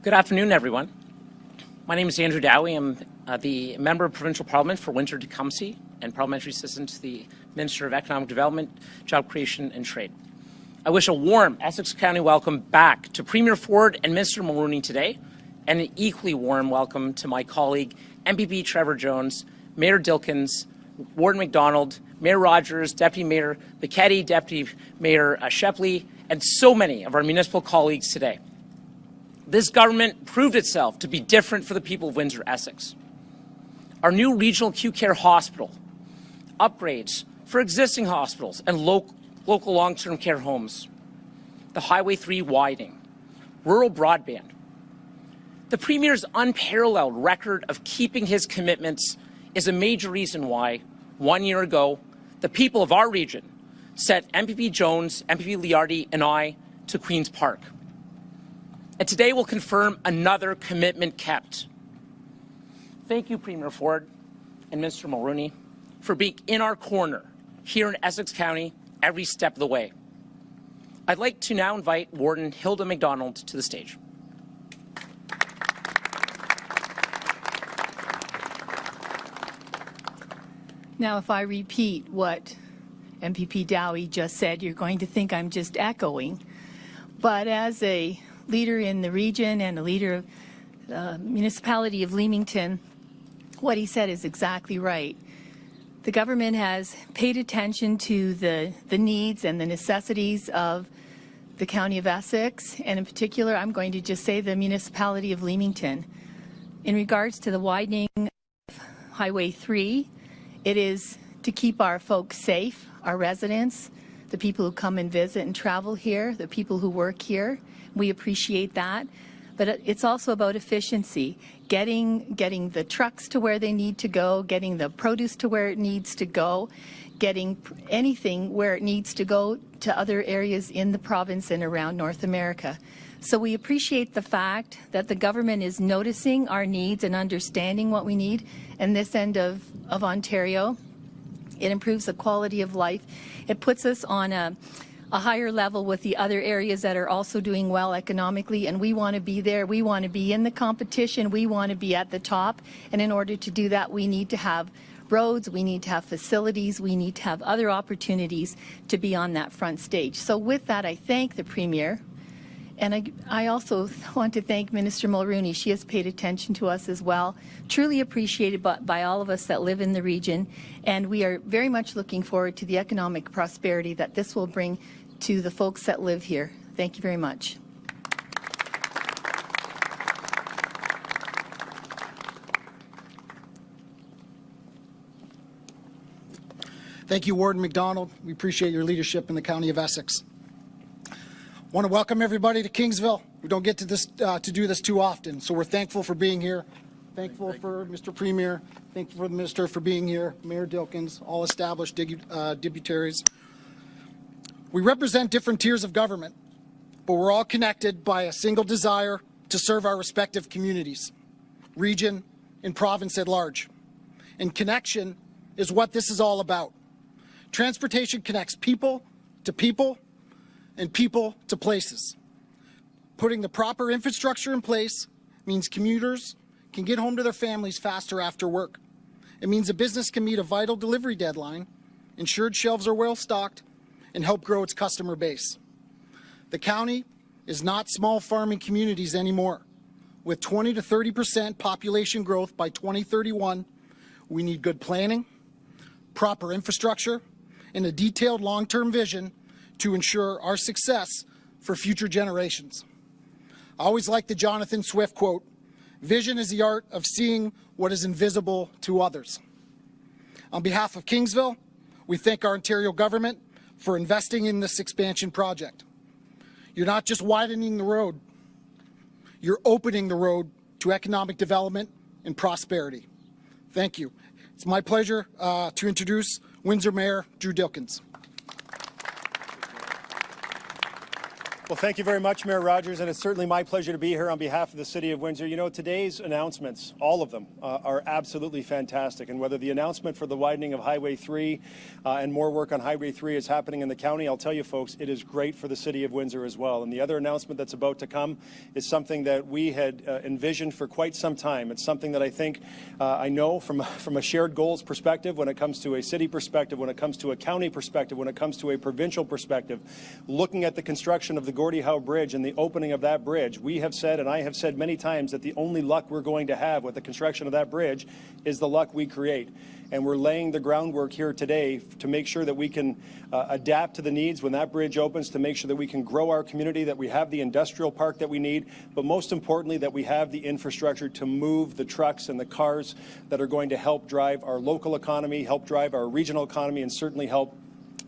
Good afternoon, everyone. My name is Andrew Dowie. I'm the Member of Provincial Parliament for Windsor Tecumseh and Parliamentary Assistant to the Minister of Economic Development, Job Creation and Trade. I wish a warm Essex County welcome back to Premier Ford and Minister Mulroney today, and an equally warm welcome to my colleague, MPP Trevor Jones, Mayor Dilkens, Warden MacDonald, Mayor Rogers, Deputy Mayor Bichetti, Deputy Mayor Shepley, and so many of our municipal colleagues today. This government proved itself to be different for the people of Windsor, Essex. Our new regional acute care hospital, upgrades for existing hospitals and local long-term care homes, the Highway 3 widening, rural broadband. The Premier's unparalleled record of keeping his commitments is a major reason why, 1 year ago, the people of our region sent MPP Jones, MPP Liardi, and I to Queen's Park. And today we'll confirm another commitment kept. Thank you, Premier Ford and Minister Mulroney, for being in our corner here in Essex County every step of the way. I'd like to now invite Warden Hilda MacDonald to the stage. Now, if I repeat what MPP Dowie just said, you're going to think I'm just echoing. But as a leader in the region and a leader of the municipality of Leamington, what he said is exactly right. The government has paid attention to the needs and the necessities of the County of Essex, and in particular, I'm going to just say the municipality of Leamington. In regards to the widening of Highway 3, it is to keep our folks safe, our residents, the people who come and visit and travel here, the people who work here. We appreciate that. But it's also about efficiency, getting the trucks to where they need to go, getting the produce to where it needs to go, getting anything where it needs to go to other areas in the province and around North America. So we appreciate the fact that the government is noticing our needs and understanding what we need in this end of Ontario. It improves the quality of life. It puts us on a higher level with the other areas that are also doing well economically, and we want to be there. We want to be in the competition. We want to be at the top, and in order to do that, we need to have roads, we need to have facilities, we need to have other opportunities to be on that front stage. So with that, I thank the Premier. And I also want to thank Minister Mulroney. She has paid attention to us as well. Truly appreciated by all of us that live in the region. And we are very much looking forward to the economic prosperity that this will bring to the folks that live here. Thank you very much. Thank you, Warden MacDonald. We appreciate your leadership in the County of Essex. I want to welcome everybody to Kingsville. We don't get to do this too often, so we're thankful for being here. Thankful for Mr. Premier. Thankful for the Minister for being here. Mayor Dilkens, all established dignitaries. We represent different tiers of government, but we're all connected by a single desire to serve our respective communities, region, and province at large. And connection is what this is all about. Transportation connects people to people and people to places. Putting the proper infrastructure in place means commuters can get home to their families faster after work. It means a business can meet a vital delivery deadline, ensured shelves are well stocked, and help grow its customer base. The county is not small farming communities anymore. With 20 to 30% population growth by 2031, we need good planning, proper infrastructure, and a detailed long-term vision to ensure our success for future generations. I always like the Jonathan Swift quote, "Vision is the art of seeing what is invisible to others." On behalf of Kingsville, we thank our Ontario government for investing in this expansion project. You're not just widening the road, you're opening the road to economic development and prosperity. Thank you. It's my pleasure to introduce Windsor Mayor Drew Dilkens. Well, thank you very much, Mayor Rogers, and it's certainly my pleasure to be here on behalf of the City of Windsor. You know, today's announcements, all of them, are absolutely fantastic, and whether the announcement for the widening of Highway 3 and more work on Highway 3 is happening in the county, I'll tell you folks, it is great for the City of Windsor as well. And the other announcement that's about to come is something that we had envisioned for quite some time. It's something that I think I know from a shared goals perspective, when it comes to a city perspective, when it comes to a county perspective, when it comes to a provincial perspective, looking at the construction of the Gordie Howe Bridge and the opening of that bridge, we have said, and I have said many times, that the only luck we're going to have with the construction of that bridge is the luck we create. And we're laying the groundwork here today to make sure that we can adapt to the needs when that bridge opens, to make sure that we can grow our community, that we have the industrial park that we need, but most importantly, that we have the infrastructure to move the trucks and the cars that are going to help drive our local economy, help drive our regional economy, and certainly help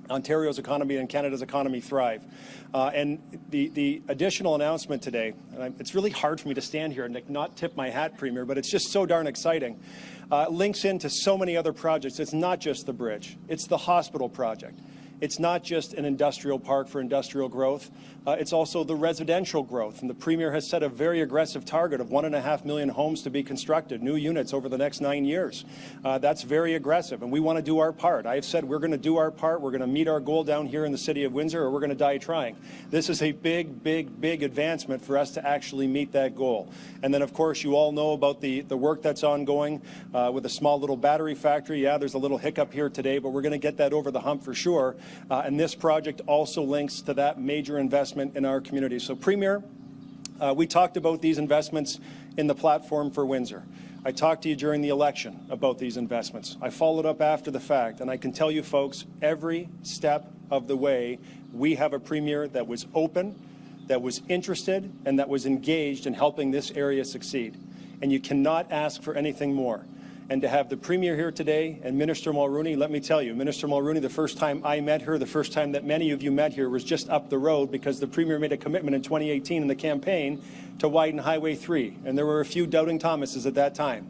Ontario's economy and Canada's economy thrive. And the additional announcement today, and it's really hard for me to stand here and not tip my hat, Premier, but it's just so darn exciting, links into so many other projects. It's not just the bridge. It's the hospital project. It's not just an industrial park for industrial growth. It's also the residential growth. And the Premier has set a very aggressive target of 1.5 million homes to be constructed, new units over the next 9 years. That's very aggressive, and we want to do our part. I have said we're going to do our part. We're going to meet our goal down here in the City of Windsor, or we're going to die trying. This is a big, big, big advancement for us to actually meet that goal. And then, of course, you all know about the work that's ongoing with a small little battery factory. Yeah, there's a little hiccup here today, but we're going to get that over the hump for sure. And this project also links to that major investment in our community. So, Premier, we talked about these investments in the platform for Windsor. I talked to you during the election about these investments. I followed up after the fact, and I can tell you folks, every step of the way, we have a Premier that was open, that was interested, and that was engaged in helping this area succeed. And you cannot ask for anything more. And to have the Premier here today and Minister Mulroney, let me tell you, Minister Mulroney, the first time I met her, the first time that many of you met here, was just up the road, because the Premier made a commitment in 2018 in the campaign to widen Highway 3. And there were a few doubting Thomases at that time.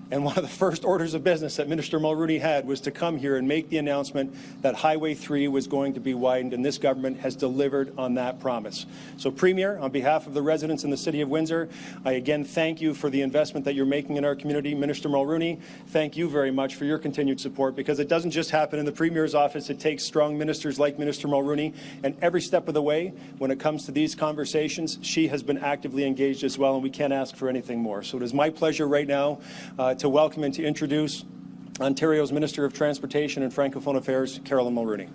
And one of the first orders of business that Minister Mulroney had was to come here and make the announcement that Highway 3 was going to be widened, and this government has delivered on that promise. So, Premier, on behalf of the residents in the City of Windsor, I again thank you for the investment that you're making in our community. Minister Mulroney, thank you very much for your continued support, because it doesn't just happen in the Premier's office. It takes strong ministers like Minister Mulroney, and every step of the way, when it comes to these conversations, she has been actively engaged as well, and we can't ask for anything more. So it is my pleasure right now to welcome and to introduce Ontario's Minister of Transportation and Francophone Affairs, Caroline Mulroney.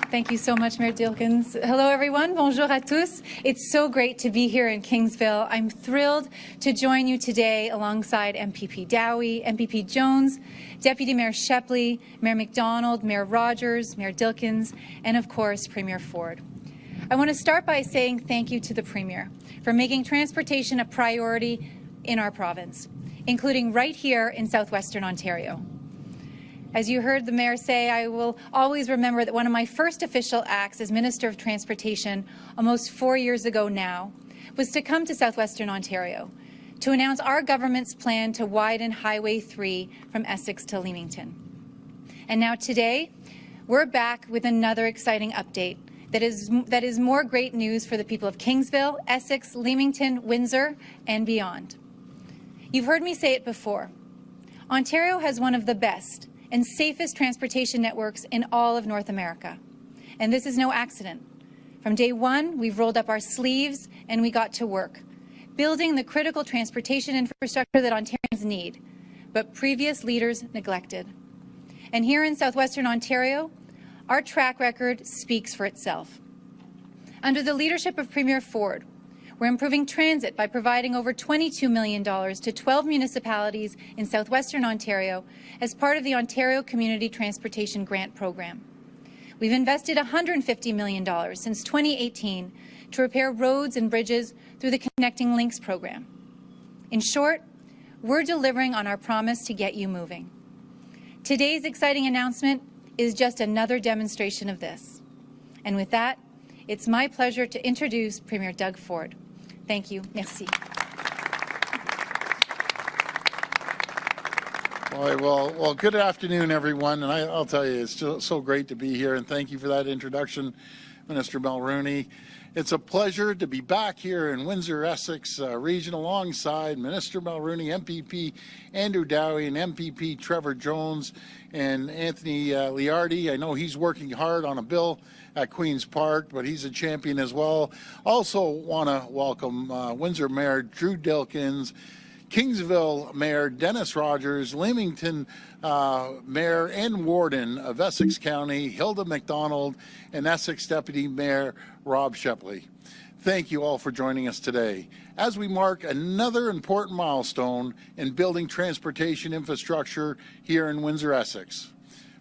Thank you so much, Mayor Dilkens. Hello, everyone. Bonjour à tous. It's so great to be here in Kingsville. I'm thrilled to join you today alongside MPP Dowie, MPP Jones, Deputy Mayor Shepley, Mayor MacDonald, Mayor Rogers, Mayor Dilkens, and of course, Premier Ford. I want to start by saying thank you to the Premier for making transportation a priority in our province, including right here in southwestern Ontario. As you heard the Mayor say, I will always remember that one of my first official acts as Minister of Transportation almost 4 years ago now was to come to southwestern Ontario to announce our government's plan to widen Highway 3 from Essex to Leamington. And now today, we're back with another exciting update that is more great news for the people of Kingsville, Essex, Leamington, Windsor, and beyond. You've heard me say it before. Ontario has one of the best and safest transportation networks in all of North America. And this is no accident. From day one, we've rolled up our sleeves and we got to work, building the critical transportation infrastructure that Ontarians need, but previous leaders neglected. And here in southwestern Ontario, our track record speaks for itself. Under the leadership of Premier Ford, we're improving transit by providing over $22 million to 12 municipalities in southwestern Ontario as part of the Ontario Community Transportation Grant Program. We've invested $150 million since 2018 to repair roads and bridges through the Connecting Links program. In short, we're delivering on our promise to get you moving. Today's exciting announcement is just another demonstration of this. And with that, it's my pleasure to introduce Premier Doug Ford. Thank you. Merci. Well, good afternoon, everyone. And I'll tell you, it's just so great to be here. And thank you for that introduction, Minister Mulroney. It's a pleasure to be back here in Windsor, Essex region alongside Minister Mulroney, MPP Andrew Dowie, and MPP Trevor Jones, and Anthony Liardi. I know he's working hard on a bill at Queen's Park, but he's a champion as well. Also want to welcome Windsor Mayor Drew Dilkens, Kingsville Mayor Dennis Rogers, Leamington Mayor and Warden of Essex County, Hilda MacDonald, and Essex Deputy Mayor Rob Shepley. Thank you all for joining us today as we mark another important milestone in building transportation infrastructure here in Windsor, Essex.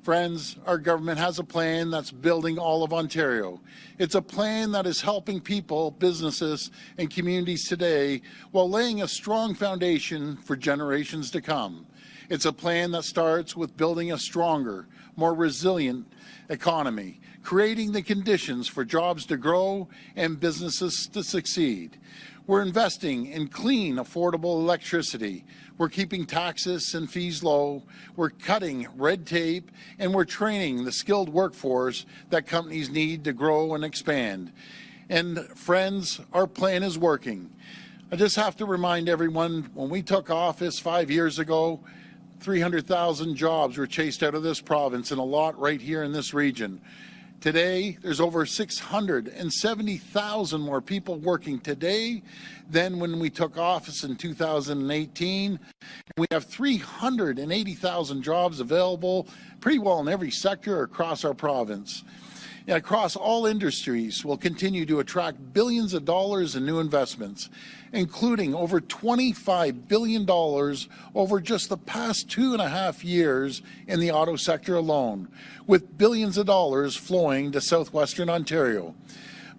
Friends, our government has a plan that's building all of Ontario. It's a plan that is helping people, businesses, and communities today while laying a strong foundation for generations to come. It's a plan that starts with building a stronger, more resilient economy, creating the conditions for jobs to grow and businesses to succeed. We're investing in clean, affordable electricity. We're keeping taxes and fees low. We're cutting red tape, and we're training the skilled workforce that companies need to grow and expand. And friends, our plan is working. I just have to remind everyone, when we took office 5 years ago, 300,000 jobs were chased out of this province, and a lot right here in this region. Today, there's over 670,000 more people working today than when we took office in 2018. We have 380,000 jobs available pretty well in every sector across our province. And across all industries, we'll continue to attract billions of dollars in new investments, including over $25 billion over just the past 2.5 years in the auto sector alone, with billions of dollars flowing to southwestern Ontario.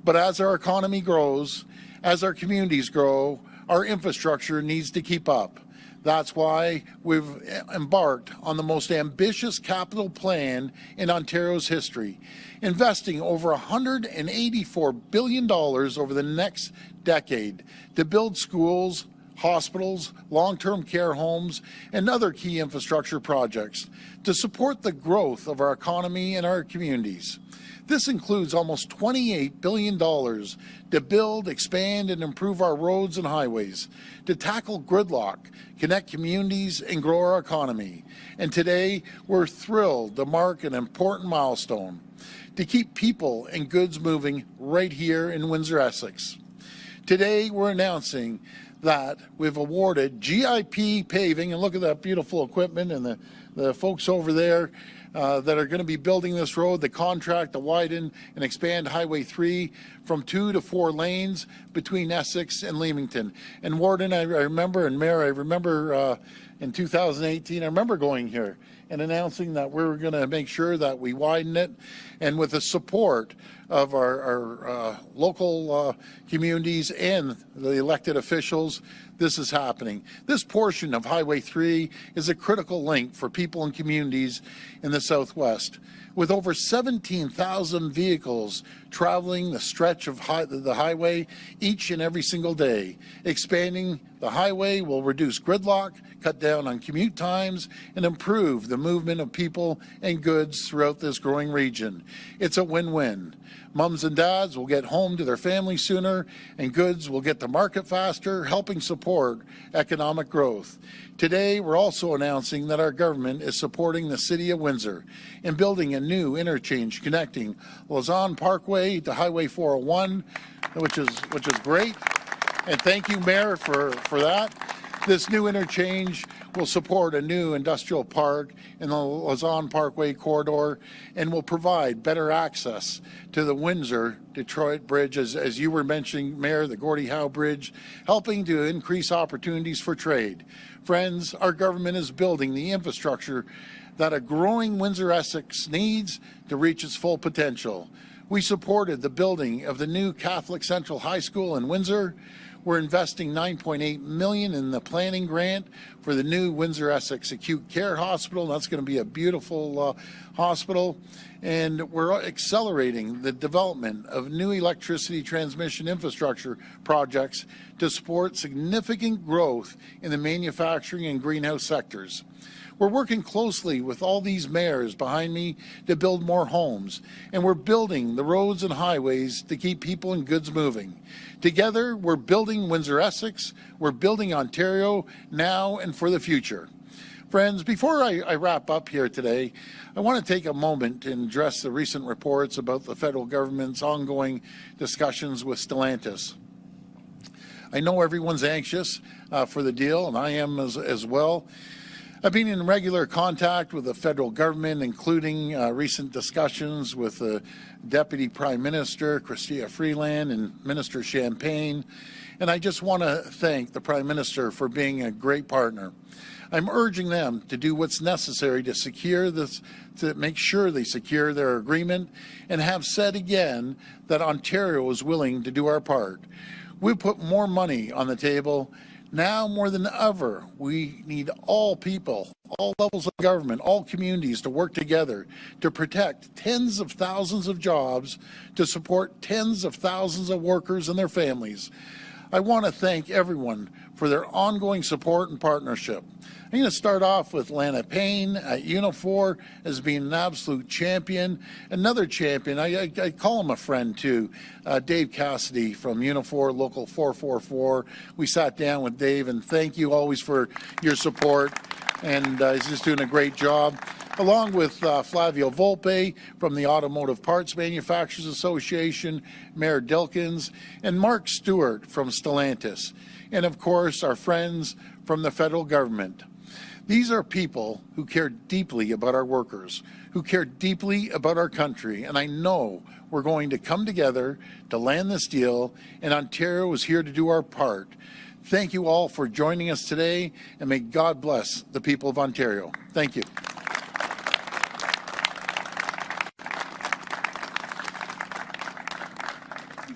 But as our economy grows, as our communities grow, our infrastructure needs to keep up. That's why we've embarked on the most ambitious capital plan in Ontario's history, investing over $184 billion over the next decade to build schools, hospitals, long-term care homes, and other key infrastructure projects to support the growth of our economy and our communities. This includes almost $28 billion to build, expand, and improve our roads and highways, to tackle gridlock, connect communities, and grow our economy. And today, we're thrilled to mark an important milestone, to keep people and goods moving right here in Windsor, Essex. Today, we're announcing that we've awarded GIP paving, and look at that beautiful equipment and the folks over there that are going to be building this road, the contract to widen and expand Highway 3 from 2 to 4 lanes between Essex and Leamington. And Warden, I remember, and Mayor, I remember in 2018, I remember going here and announcing that we were going to make sure that we widen it, and with the support of our local communities and the elected officials, this is happening. This portion of Highway 3 is a critical link for people and communities in the Southwest. With over 17,000 vehicles traveling the stretch of the highway each and every single day, expanding the highway will reduce gridlock, cut down on commute times, and improve the movement of people and goods throughout this growing region. It's a win-win. Mums and dads will get home to their families sooner, and goods will get to market faster, helping support economic growth. Today, we're also announcing that our government is supporting the City of Windsor in building a new interchange connecting Lausanne Parkway to Highway 401, which is great. And thank you, Mayor, for that. This new interchange will support a new industrial park in the Lausanne Parkway corridor and will provide better access to the Windsor-Detroit Bridge, as you were mentioning, Mayor, the Gordie Howe Bridge, helping to increase opportunities for trade. Friends, our government is building the infrastructure that a growing Windsor-Essex needs to reach its full potential. We supported the building of the new Catholic Central High School in Windsor. We're investing $9.8 million in the planning grant for the new Windsor-Essex Acute Care Hospital. That's going to be a beautiful hospital. And we're accelerating the development of new electricity transmission infrastructure projects to support significant growth in the manufacturing and greenhouse sectors. We're working closely with all these mayors behind me to build more homes, and we're building the roads and highways to keep people and goods moving. Together, we're building Windsor Essex, we're building Ontario now and for the future. Friends, before I wrap up here today, I want to take a moment and address the recent reports about the federal government's ongoing discussions with Stellantis. I know everyone's anxious for the deal, and I am as well. I've been in regular contact with the federal government, including recent discussions with the Deputy Prime Minister, Chrystia Freeland, and Minister Champagne. And I just want to thank the Prime Minister for being a great partner. I'm urging them to do what's necessary to secure this, to make sure they secure their agreement, and have said again that Ontario is willing to do our part. We put more money on the table. Now more than ever, we need all people, all levels of government, all communities to work together to protect tens of thousands of jobs, to support tens of thousands of workers and their families. I want to thank everyone for their ongoing support and partnership. I'm going to start off with Lana Payne at Unifor as being an absolute champion. Another champion, I call him a friend too, Dave Cassidy from Unifor Local 444. We sat down with Dave, and thank you always for your support, and he's just doing a great job. Along with Flavio Volpe from the Automotive Parts Manufacturers Association, Mayor Dilkens, and Mark Stewart from Stellantis, and of course our friends from the federal government. These are people who care deeply about our workers, who care deeply about our country, and I know we're going to come together to land this deal, and Ontario is here to do our part. Thank you all for joining us today, and may God bless the people of Ontario. Thank you.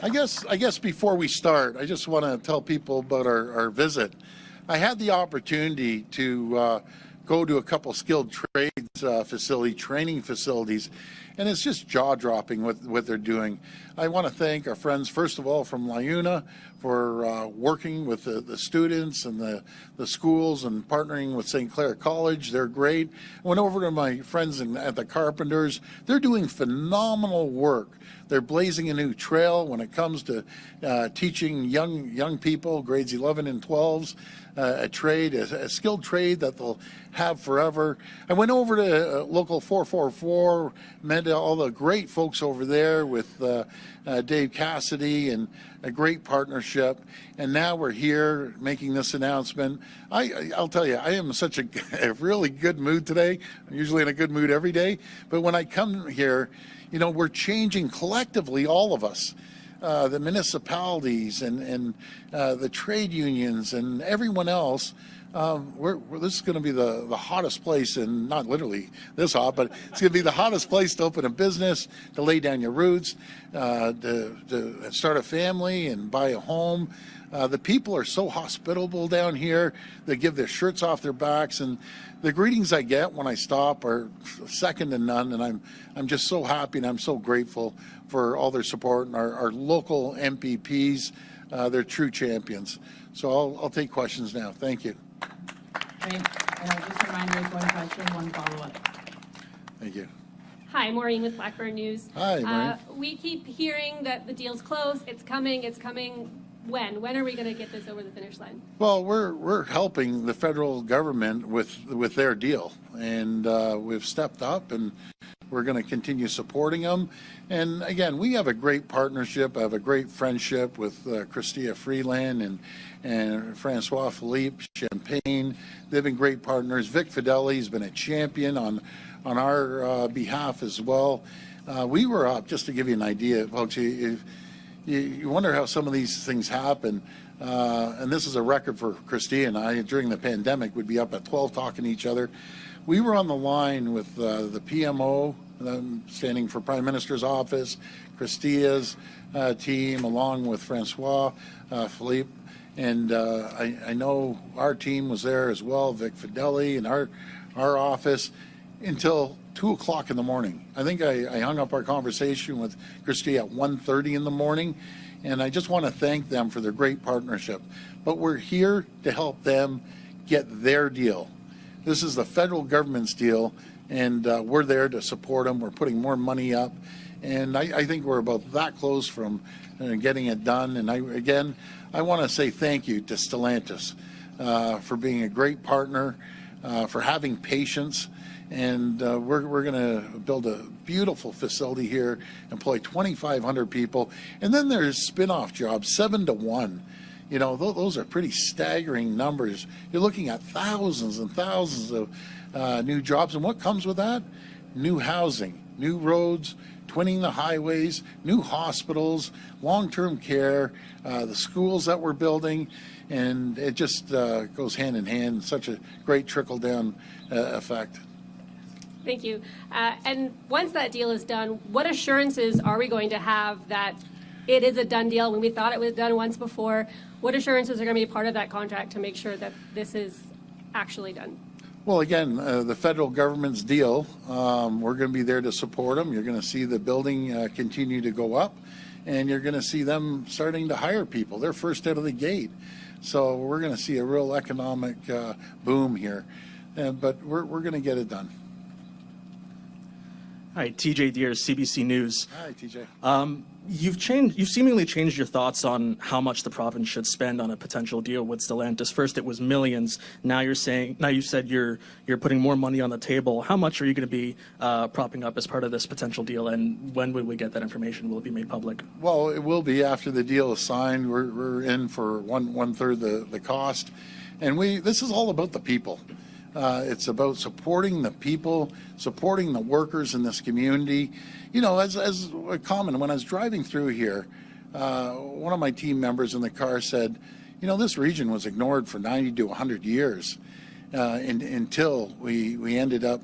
I guess before we start, I just want to tell people about our visit. I had the opportunity to go to a couple skilled trades training facilities, and it's just jaw-dropping what they're doing. I want to thank our friends, first of all, from LiUNA for working with the students and the schools and partnering with St. Clair College. They're great. I went over to my friends at the Carpenters. They're doing phenomenal work. They're blazing a new trail when it comes to teaching young people, grades 11 and 12s, a trade, a skilled trade that they'll have forever. I went over to Local 444, met all the great folks over there with Dave Cassidy, and a great partnership. And now we're here making this announcement. I'll tell you, I am in such a really good mood today. I'm usually in a good mood every day, but when I come here, you know, we're changing collectively, all of us, the municipalities and the trade unions and everyone else. This is going to be the hottest place, and not literally this hot, but it's going to be the hottest place to open a business, to lay down your roots, to start a family and buy a home. The people are so hospitable down here. They give their shirts off their backs, and the greetings I get when I stop are second to none, and I'm just so happy and I'm so grateful for all their support, and our local MPPs. They're true champions. So I'll take questions now. Thank you. Great. Just a reminder, one question, one follow-up. Thank you. Hi, Maureen with Blackburn News. Hi, Maureen. We keep hearing that the deal's close. It's coming. It's coming. When? When are we going to get this over the finish line? Well, we're helping the federal government with their deal, and we've stepped up, and we're going to continue supporting them. And again, we have a great partnership. I have a great friendship with Chrystia Freeland and Francois Philippe Champagne. They've been great partners. Vic Fideli has been a champion on our behalf as well. We were up, just to give you an idea, folks. You wonder how some of these things happen. And this is a record for Chrystia and I. During the pandemic, we'd be up at 12 talking to each other. We were on the line with the PMO, standing for Prime Minister's office, Chrystia's team, along with Francois Philippe. And I know our team was there as well, Vic Fideli, and our office, until 2 o'clock in the morning. I think I hung up our conversation with Chrystia at 1:30 in the morning, and I just want to thank them for their great partnership. But we're here to help them get their deal. This is the federal government's deal, and we're there to support them. We're putting more money up, and I think we're about that close from getting it done. And I want to say thank you to Stellantis for being a great partner, for having patience. And we're going to build a beautiful facility here, employ 2,500 people. And then there's spin-off jobs, 7 to 1. You know, those are pretty staggering numbers. You're looking at thousands and thousands of new jobs. And what comes with that? New housing, new roads, twinning the highways, new hospitals, long-term care, the schools that we're building. And it just goes hand in hand, such a great trickle-down effect. Thank you. And once that deal is done, what assurances are we going to have that it is a done deal when we thought it was done once before? What assurances are going to be part of that contract to make sure that this is actually done? Well, again, the federal government's deal, we're going to be there to support them. You're going to see the building continue to go up, and you're going to see them starting to hire people. They're first out of the gate. So we're going to see a real economic boom here. But we're going to get it done. Hi, TJ Deers, CBC News. Hi, TJ. You've seemingly changed your thoughts on how much the province should spend on a potential deal with Stellantis. First, it was millions. Now you said you're putting more money on the table. How much are you going to be propping up as part of this potential deal, and when will we get that information? Will it be made public? Well, it will be after the deal is signed. We're in for one third the cost, and this is all about the people. It's about supporting the people, supporting the workers in this community. You know, as a comment, when I was driving through here, one of my team members in the car said, you know, this region was ignored for 90 to 100 years until we ended up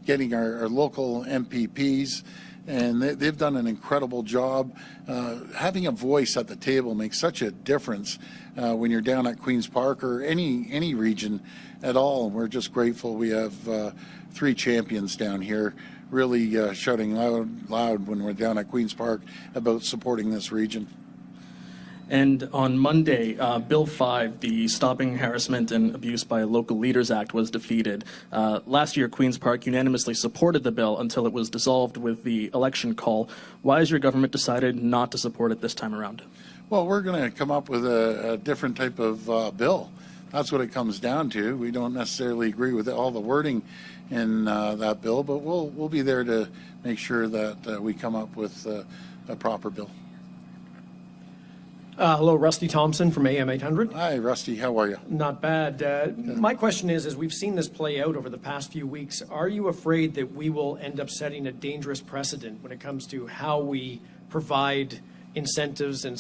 getting our local MPPs, and they've done an incredible job. Having a voice at the table makes such a difference when you're down at Queen's Park or any region at all. We're just grateful we have 3 champions down here really shouting loud when we're down at Queen's Park about supporting this region. And on Monday, Bill 5, the Stopping Harassment and Abuse by Local Leaders Act, was defeated. Last year, Queen's Park unanimously supported the bill until it was dissolved with the election call. Why has your government decided not to support it this time around? Well, we're going to come up with a different type of bill. That's what it comes down to. We don't necessarily agree with all the wording in that bill, but we'll be there to make sure that we come up with a proper bill. Hello, Rusty Thompson from AM 800. Hi, Rusty. How are you? Not bad. My question is, as we've seen this play out over the past few weeks, are you afraid that we will end up setting a dangerous precedent when it comes to how we provide incentives and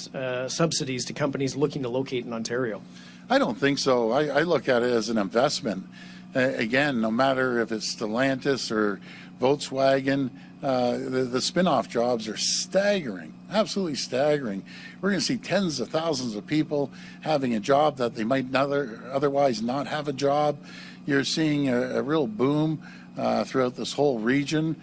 subsidies to companies looking to locate in Ontario? I don't think so. I look at it as an investment. Again, no matter if it's Stellantis or Volkswagen, the spin-off jobs are staggering, absolutely staggering. We're going to see tens of thousands of people having a job that they might otherwise not have a job. You're seeing a real boom throughout this whole region.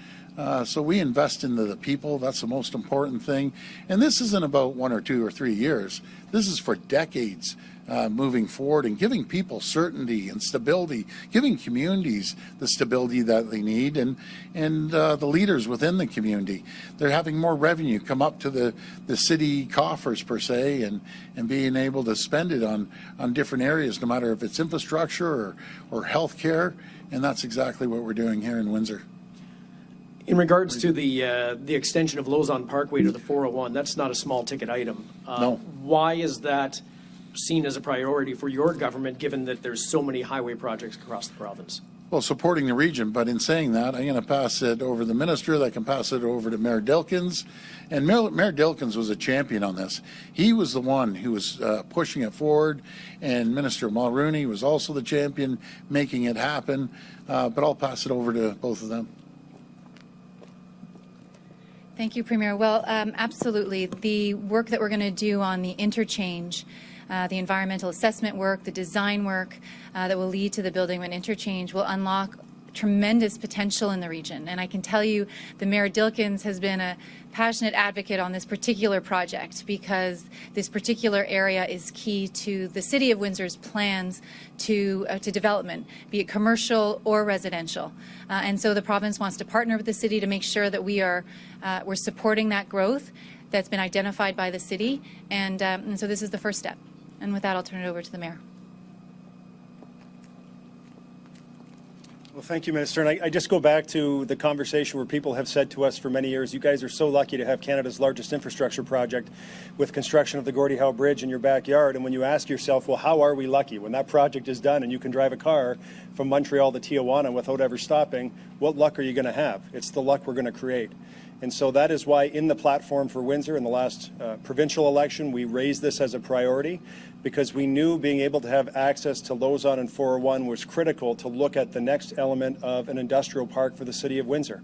So we invest into the people. That's the most important thing. And this isn't about 1 or 2 or 3 years. This is for decades. Moving forward and giving people certainty and stability, giving communities the stability that they need, and the leaders within the community. They're having more revenue come up to the city coffers, per se, and being able to spend it on different areas, no matter if it's infrastructure or health care, and that's exactly what we're doing here in Windsor. In regards to the extension of Lausanne Parkway to the 401, that's not a small ticket item. No. Why is that seen as a priority for your government, given that there's so many highway projects across the province? Well, supporting the region, but in saying that, I'm going to pass it over to the minister. That can pass it over to Mayor Dilkens. And Mayor Dilkens was a champion on this. He was the one who was pushing it forward, and Minister Mulroney was also the champion making it happen. But I'll pass it over to both of them. Thank you, Premier. Well, absolutely. The work that we're going to do on the interchange, the environmental assessment work, the design work that will lead to the building of an interchange will unlock tremendous potential in the region. And I can tell you the Mayor Dilkens has been a passionate advocate on this particular project because this particular area is key to the City of Windsor's plans to development, be it commercial or residential. And so the province wants to partner with the city to make sure that we're supporting that growth that's been identified by the city. And so this is the first step. And with that, I'll turn it over to the Mayor. Well, thank you, Minister. And I just go back to the conversation where people have said to us for many years, you guys are so lucky to have Canada's largest infrastructure project with construction of the Gordie Howe Bridge in your backyard. And when you ask yourself, well, how are we lucky? When that project is done and you can drive a car from Montreal to Tijuana without ever stopping, what luck are you going to have? It's the luck we're going to create. And so that is why in the platform for Windsor in the last provincial election, we raised this as a priority because we knew being able to have access to Lausanne and 401 was critical to look at the next element of an industrial park for the City of Windsor.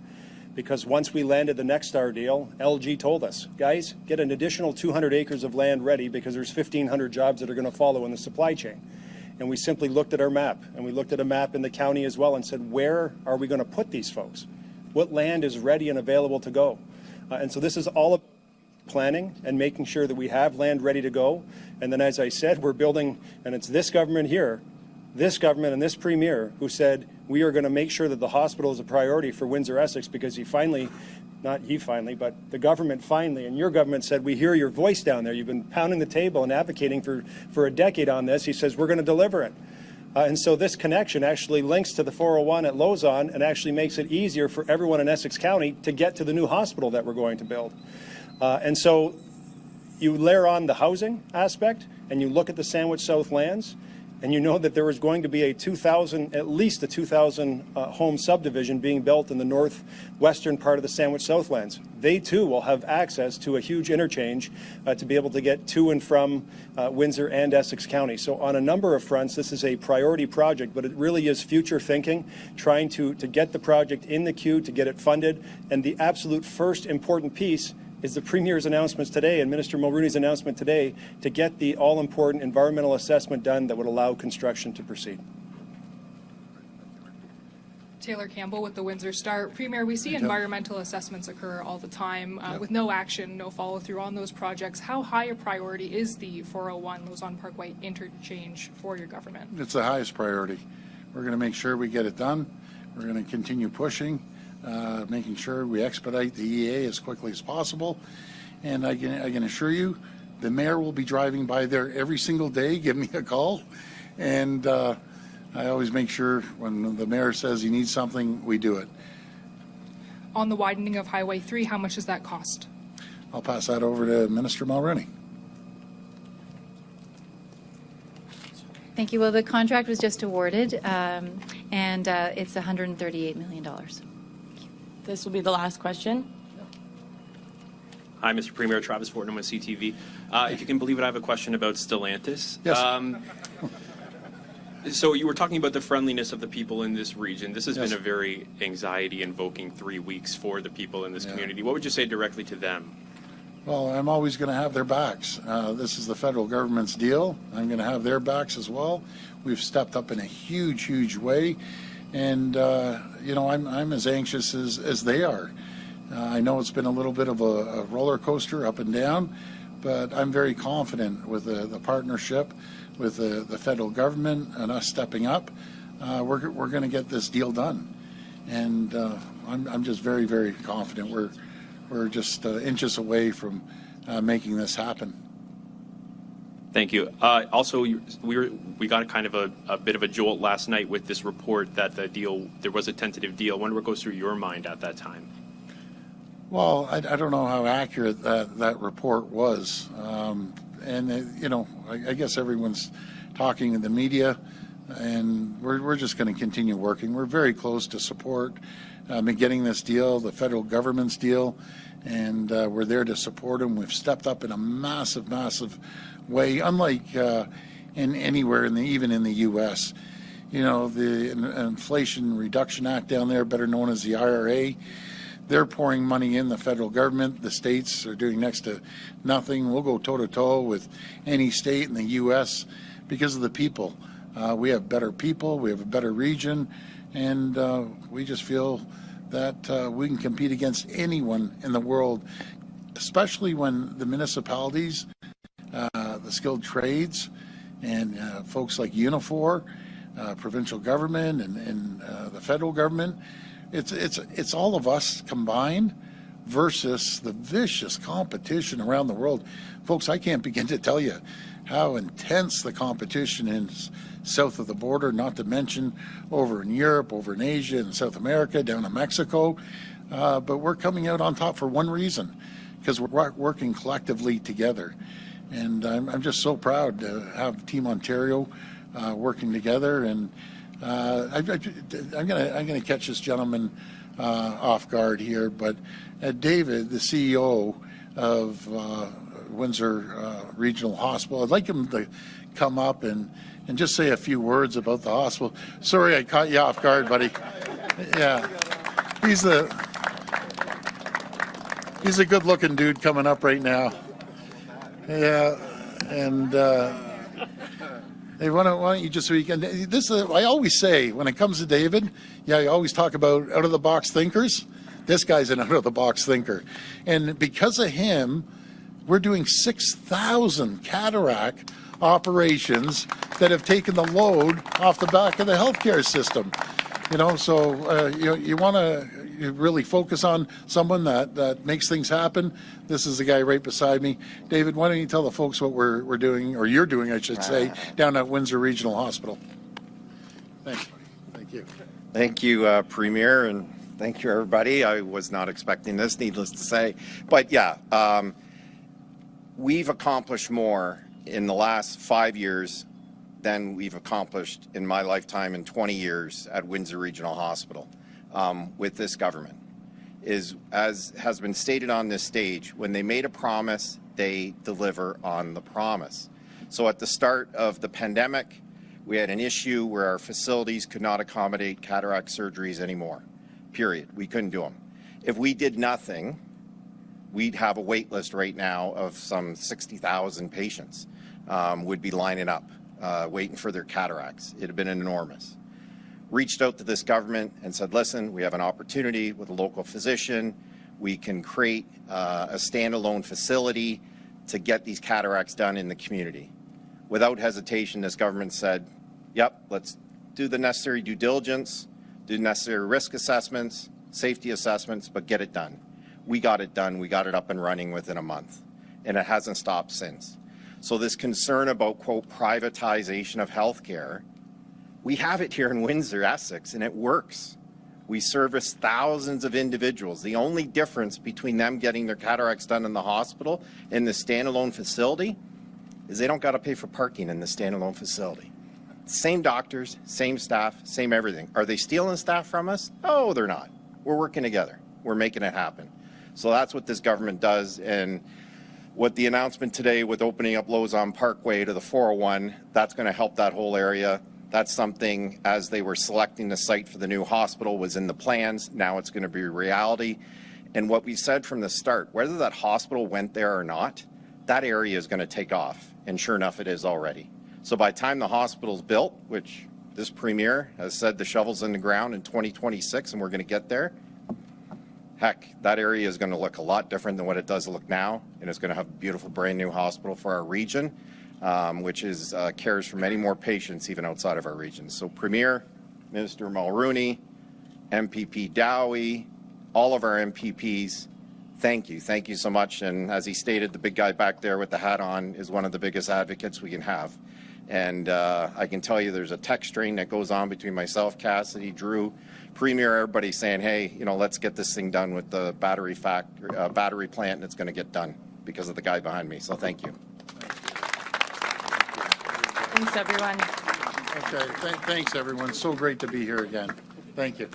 Because once we landed the Nexstar deal, LG told us, guys, get an additional 200 acres of land ready because there's 1,500 jobs that are going to follow in the supply chain. And we simply looked at our map, and we looked at a map in the county as well and said, where are we going to put these folks? What land is ready and available to go? And so this is all about planning and making sure that we have land ready to go. And then, as I said, we're building, and it's this government here, this government and this premier who said we are going to make sure that the hospital is a priority for Windsor Essex because he finally, not he finally, but the government finally, and your government said, we hear your voice down there. You've been pounding the table and advocating for a decade on this. He says, we're going to deliver it. And so this connection actually links to the 401 at Lausanne and actually makes it easier for everyone in Essex County to get to the new hospital that we're going to build. And so you layer on the housing aspect and you look at the Sandwich South lands and you know that there is going to be at least a 2,000 home subdivision being built in the northwestern part of the Sandwich South lands. They too will have access to a huge interchange to be able to get to and from Windsor and Essex County. So on a number of fronts, this is a priority project, but it really is future thinking, trying to get the project in the queue, to get it funded. And the absolute first important piece is the Premier's announcements today and Minister Mulroney's announcement today to get the all-important environmental assessment done that would allow construction to proceed. Taylor Campbell with the Windsor Star. Premier, we see environmental assessments occur all the time with no action, no follow-through on those projects. How high a priority is the 401 Lausanne Parkway interchange for your government? It's the highest priority. We're going to make sure we get it done. We're going to continue pushing. Making sure we expedite the EA as quickly as possible. And I can assure you, the mayor will be driving by there every single day, give me a call. And I always make sure when the mayor says he needs something, we do it. On the widening of Highway 3, how much does that cost? I'll pass that over to Minister Mulroney. Thank you. Well, the contract was just awarded, and it's $138 million. This will be the last question. Hi, Mr. Premier. Travis Fortnum with CTV. If you can believe it, I have a question about Stellantis. Yes. So you were talking about the friendliness of the people in this region. This has been a very anxiety-invoking 3 weeks for the people in this community. What would you say directly to them? Well, I'm always going to have their backs. This is the federal government's deal. I'm going to have their backs as well. We've stepped up in a huge, huge way. And, you know, I'm as anxious as they are. I know it's been a little bit of a roller coaster up and down, but I'm very confident with the partnership with the federal government and us stepping up. We're going to get this deal done. And I'm just very, very confident. We're just inches away from making this happen. Thank you. Also, we got kind of a bit of a jolt last night with this report that there was a tentative deal. I wonder what goes through your mind at that time. Well, I don't know how accurate that report was. You know, I guess everyone's talking in the media, and we're just going to continue working. We're very close to support getting this deal, the federal government's deal, and we're there to support them. We've stepped up in a massive, massive way, unlike anywhere even in the U.S. You know, the Inflation Reduction Act down there, better known as the IRA, they're pouring money in. The federal government, the states are doing next to nothing. We'll go toe-to-toe with any state in the U.S. because of the people. We have better people. We have a better region. And we just feel that we can compete against anyone in the world, especially when the municipalities, the skilled trades, and folks like Unifor, provincial government, and the federal government. It's all of us combined versus the vicious competition around the world. Folks, I can't begin to tell you how intense the competition is south of the border, not to mention over in Europe, over in Asia, and South America, down in Mexico. But we're coming out on top for one reason, because we're working collectively together. And I'm just so proud to have Team Ontario working together. And I'm going to catch this gentleman off guard here, but David, the CEO of Windsor Regional Hospital, I'd like him to come up and just say a few words about the hospital. Sorry, I caught you off guard, buddy. Yeah, he's a good-looking dude coming up right now. Yeah, and hey, why don't you just so you can? This I always say when it comes to David. Yeah, I always talk about out-of-the-box thinkers. This guy's an out-of-the-box thinker, and because of him, we're doing 6,000 cataract operations that have taken the load off the back of the healthcare system. You know, so you want to really focus on someone that makes things happen. This is the guy right beside me. David, why don't you tell the folks what we're doing, or you're doing, I should say, down at Windsor Regional Hospital. Thanks. Thank you. Thank you, Premier, and thank you, everybody. I was not expecting this, needless to say. But yeah, we've accomplished more in the last 5 years than we've accomplished in my lifetime in 20 years at Windsor Regional Hospital with this government. Is, as has been stated on this stage, when they made a promise, they deliver on the promise. So at the start of the pandemic, we had an issue where our facilities could not accommodate cataract surgeries anymore, period. We couldn't do them. If we did nothing, we'd have a wait list right now of some 60,000 patients would be lining up, waiting for their cataracts. It had been enormous. Reached out to this government and said, listen, we have an opportunity with a local physician. We can create a standalone facility to get these cataracts done in the community. Without hesitation, this government said, yep, let's do the necessary due diligence, do the necessary risk assessments, safety assessments, but get it done. We got it done. We got it up and running within a month, and it hasn't stopped since. So this concern about, quote, privatization of healthcare, we have it here in Windsor, Essex, and it works. We service thousands of individuals. The only difference between them getting their cataracts done in the hospital and the standalone facility is they don't got to pay for parking in the standalone facility. Same doctors, same staff, same everything. Are they stealing staff from us? No, they're not. We're working together. We're making it happen. So that's what this government does, and what the announcement today with opening up Lozon Parkway to the 401, that's going to help that whole area. That's something, as they were selecting the site for the new hospital, was in the plans. Now it's going to be reality. And what we said from the start, whether that hospital went there or not, that area is going to take off. And sure enough, it is already. So by the time the hospital's built, which this Premier has said the shovel's in the ground in 2026 and we're going to get there, heck, that area is going to look a lot different than what it does look now. And it's going to have a beautiful brand new hospital for our region. Which is cares for many more patients even outside of our region. So Premier, Minister Mulroney, MPP Dowie, all of our MPPs, thank you. Thank you so much. And as he stated, the big guy back there with the hat on is one of the biggest advocates we can have. And I can tell you there's a text string that goes on between myself, Cassidy, Drew, Premier, everybody saying, hey, you know, let's get this thing done with the battery plant, and it's going to get done because of the guy behind me. So thank you. Thanks, everyone. Okay, thanks, everyone. So great to be here again. Thank you.